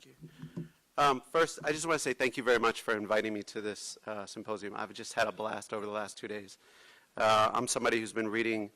you. First, I just want to say thank you very much for inviting me to this symposium. I've just had a blast over the last 2 days. I'm somebody who's been reading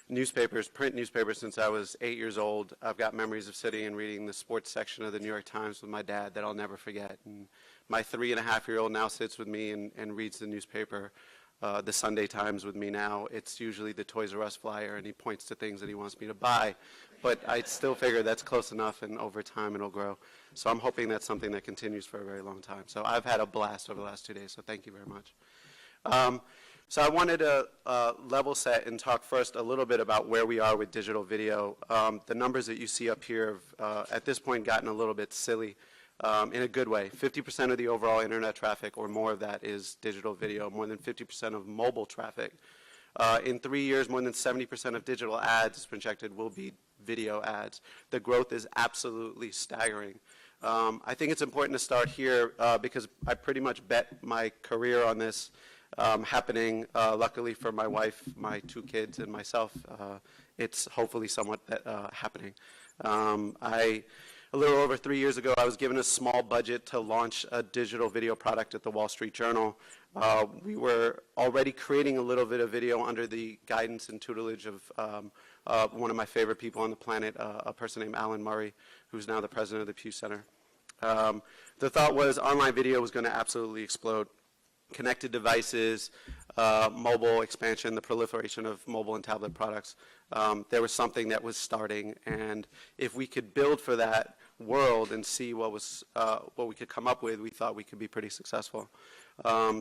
newspapers, print newspapers, since I was 8 years old. I've got memories of sitting and reading the sports section of the New York Times with my dad that I'll never forget. And my 3.5-year-old now sits with me and reads the newspaper, the Sunday Times with me now. It's usually the Toys R Us flyer, and he points to things that he wants me to buy. But I still figure that's close enough, and over time it'll grow. So I'm hoping that's something that continues for a very long time. So I've had a blast over the last 2 days, so thank you very much. So I wanted to level set and talk first a little bit about where we are with digital video. The numbers that you see up here have, at this point, gotten a little bit silly in a good way. 50% of the overall internet traffic or more of that is digital video, more than 50% of mobile traffic. In 3 years, more than 70% of digital ads is projected will be video ads. The growth is absolutely staggering. I think it's important to start here because I pretty much bet my career on this happening. Luckily for my wife, my 2 kids, and myself, it's hopefully somewhat happening. A little over 3 years ago, I was given a small budget to launch a digital video product at the Wall Street Journal. We were already creating a little bit of video under the guidance and tutelage of one of my favorite people on the planet, a person named Alan Murray, who's now the president of the Pew Center. The thought was online video was going to absolutely explode. Connected devices, mobile expansion, the proliferation of mobile and tablet products. There was something that was starting, and if we could build for that world and see what we could come up with, we thought we could be pretty successful.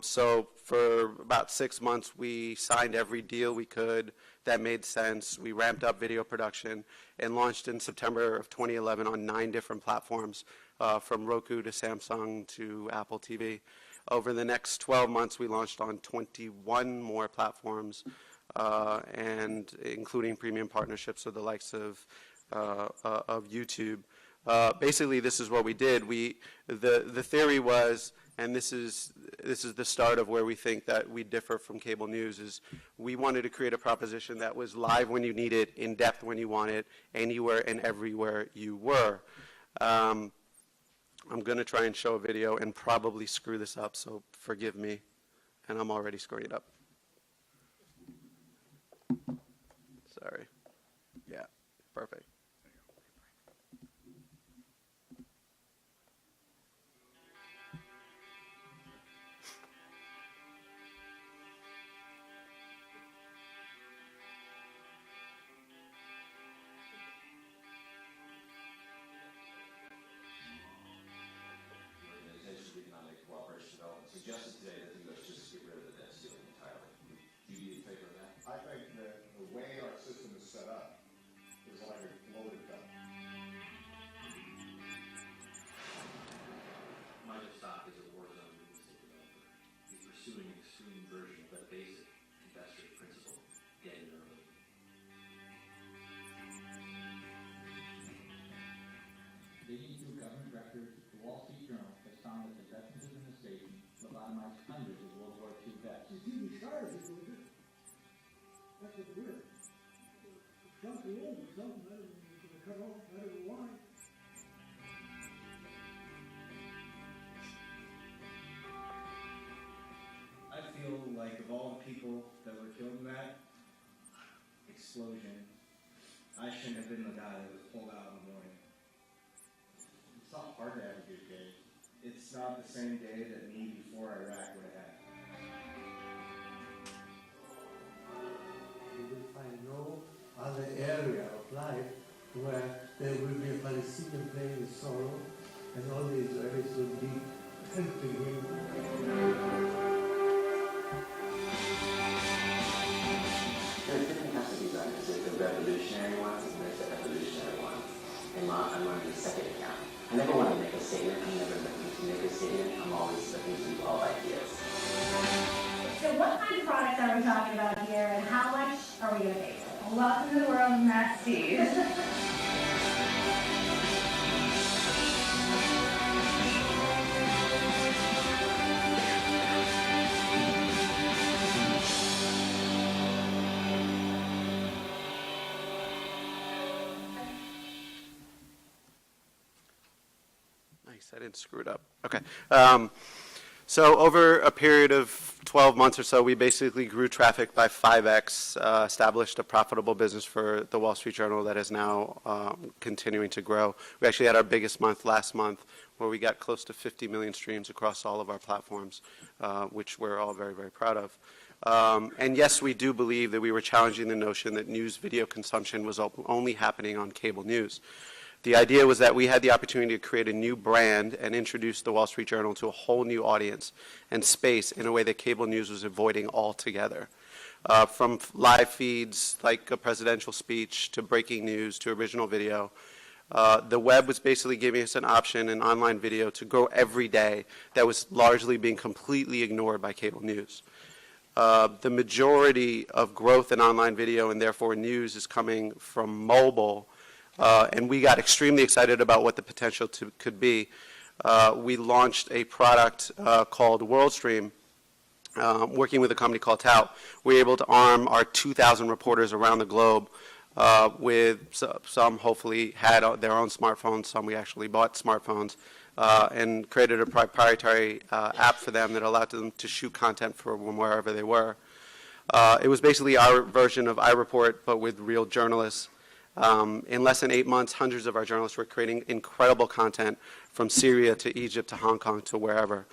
So for about 6 months, we signed every deal we could that made sense. We ramped up video production and launched in September of 2011 on 9 different platforms, from Roku to Samsung to Apple TV. Over the next 12 months, we launched on 21 more platforms, and including premium partnerships with the likes of YouTube. Basically, this is what we did. The theory was, and this is the start of where we think that we differ from cable news, is we wanted to create a proposition that was live when you need it, in depth when you want it, anywhere and everywhere you were. I'm going to try and show a video and probably screw this up, so forgive me, and I'm already screwing it up. Sorry. Yeah, perfect. Suggested today that the U.S. just get rid of the debt ceiling entirely. Do you be in favor of that? I think that the way our system is set up is like a loaded gun. Microsoft is a war zone real estate developer. He's pursuing an extreme version of that basic investor principle, get in early. Digging through government records, the Wall Street Journal has found that the defenses in the station lobotomized hundreds of World War II vets. Just even started is what it is. That's what we're. Trump alone was something that was going to cut off out of the line. I feel like of all the people that were killed in that explosion, I shouldn't have been the guy that was pulled out in the morning. It's not hard to have a good day. It's not the same day that me before Iraq would have had. You will find no other area of life where there will be a Palestinian playing with sorrow and all the Israelis will be helping him. There's different types of designers. There's the revolutionary ones and there's the evolutionary ones. I'm on the second account. I never want to make a statement. I'm never looking to make a statement. I'm always looking to evolve ideas. So what kind of products are we talking about here and how much are we going to pay for? Well, welcome to the world of Matt Steve. Nice, I didn't screw it up. Okay. So over a period of 12 months or so, we basically grew traffic by 5x, established a profitable business for the Wall Street Journal that is now continuing to grow. We actually had our biggest month last month, where we got close to 50 million streams across all of our platforms, which we're all very, very proud of. And yes, we do believe that we were challenging the notion that news video consumption was only happening on cable news. The idea was that we had the opportunity to create a new brand and introduce the Wall Street Journal to a whole new audience and space in a way that cable news was avoiding altogether. From live feeds like a presidential speech to breaking news to original video, the web was basically giving us an option in online video to grow every day that was largely being completely ignored by cable news. The majority of growth in online video and therefore news is coming from mobile. And we got extremely excited about what the potential could be. We launched a product called WorldStream, working with a company called Tout. We were able to arm our 2,000 reporters around the globe with some hopefully had their own smartphones, some we actually bought smartphones, and created a proprietary app for them that allowed them to shoot content from wherever they were. It was basically our version of iReport, but with real journalists. In less than 8 months, hundreds of our journalists were creating incredible content from Syria to Egypt to Hong Kong to wherever.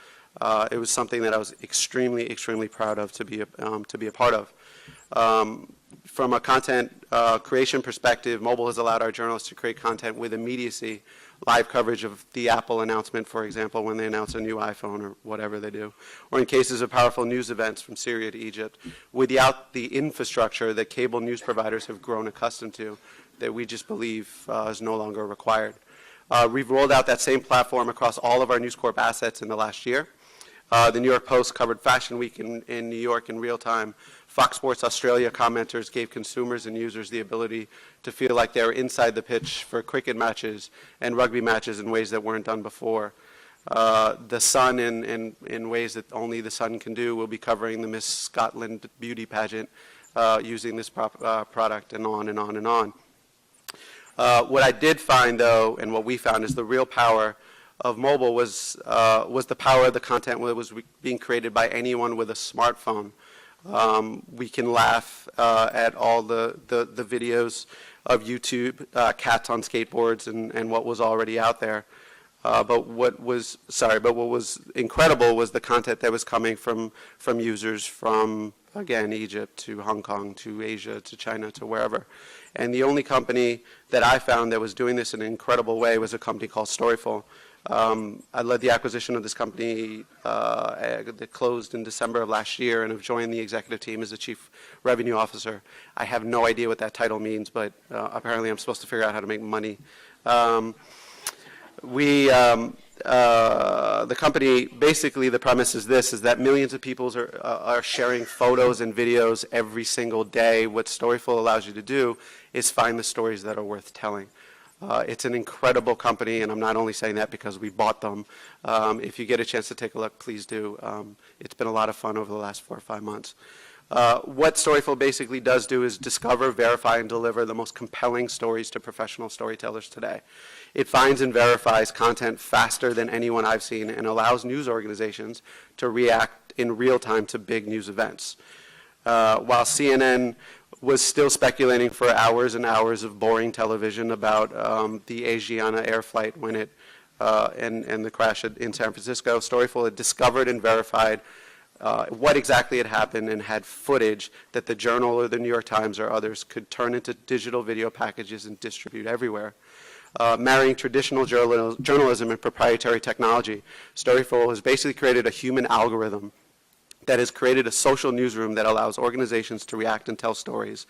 It was something that I was extremely, extremely proud of to be a part of. From a content creation perspective, mobile has allowed our journalists to create content with immediacy, live coverage of the Apple announcement, for example, when they announce a new iPhone or whatever they do, or in cases of powerful news events from Syria to Egypt, without the infrastructure that cable news providers have grown accustomed to, that we just believe is no longer required. We've rolled out that same platform across all of our News Corp assets in the last year. The New York Post covered Fashion Week in New York in real time. Fox Sports Australia commenters gave consumers and users the ability to feel like they were inside the pitch for cricket matches and rugby matches in ways that weren't done before. The Sun, in ways that only the Sun can do, will be covering the Miss Scotland beauty pageant using this product, and on and on and on. What I did find, though, and what we found, is the real power of mobile was the power of the content that was being created by anyone with a smartphone. We can laugh at all the videos of YouTube, cats on skateboards, and what was already out there. But what was incredible was the content that was coming from users from, again, Egypt to Hong Kong to Asia to China to wherever. And the only company that I found that was doing this in an incredible way was a company called Storyful. I led the acquisition of this company that closed in December of last year, and have joined the executive team as the Chief Revenue Officer. I have no idea what that title means, but apparently I'm supposed to figure out how to make money. The company, basically the premise is this, is that millions of people are sharing photos and videos every single day. What Storyful allows you to do is find the stories that are worth telling. It's an incredible company, and I'm not only saying that because we bought them. If you get a chance to take a look, please do. It's been a lot of fun over the last 4 or 5 months. What Storyful basically does do is discover, verify, and deliver the most compelling stories to professional storytellers today. It finds and verifies content faster than anyone I've seen, and allows news organizations to react in real time to big news events. While CNN was still speculating for hours and hours of boring television about the Asiana air flight when it and the crash in San Francisco, Storyful had discovered and verified what exactly had happened, and had footage that the Journal or the New York Times or others could turn into digital video packages and distribute everywhere. Marrying traditional journalism and proprietary technology, Storyful has basically created a human algorithm that has created a social newsroom that allows organizations to react and tell stories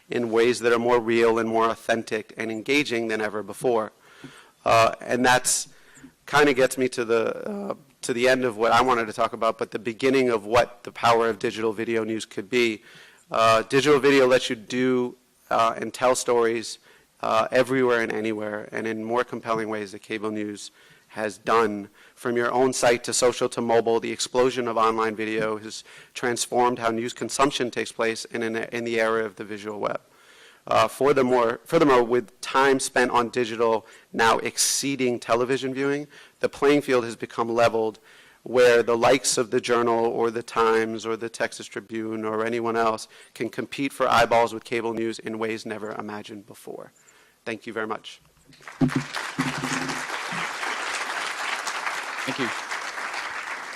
in ways that are more real and more authentic and engaging than ever before. And that's kind of gets me to the end of what I wanted to talk about, but the beginning of what the power of digital video news could be. Digital video lets you do and tell stories everywhere and anywhere, and in more compelling ways that cable news has done. From your own site to social to mobile, the explosion of online video has transformed how news consumption takes place in the era of the visual web. Furthermore, with time spent on digital now exceeding television viewing, the playing field has become leveled where the likes of the Journal or the Times or the Texas Tribune or anyone else can compete for eyeballs with cable news in ways never imagined before. Thank you very much. Thank you.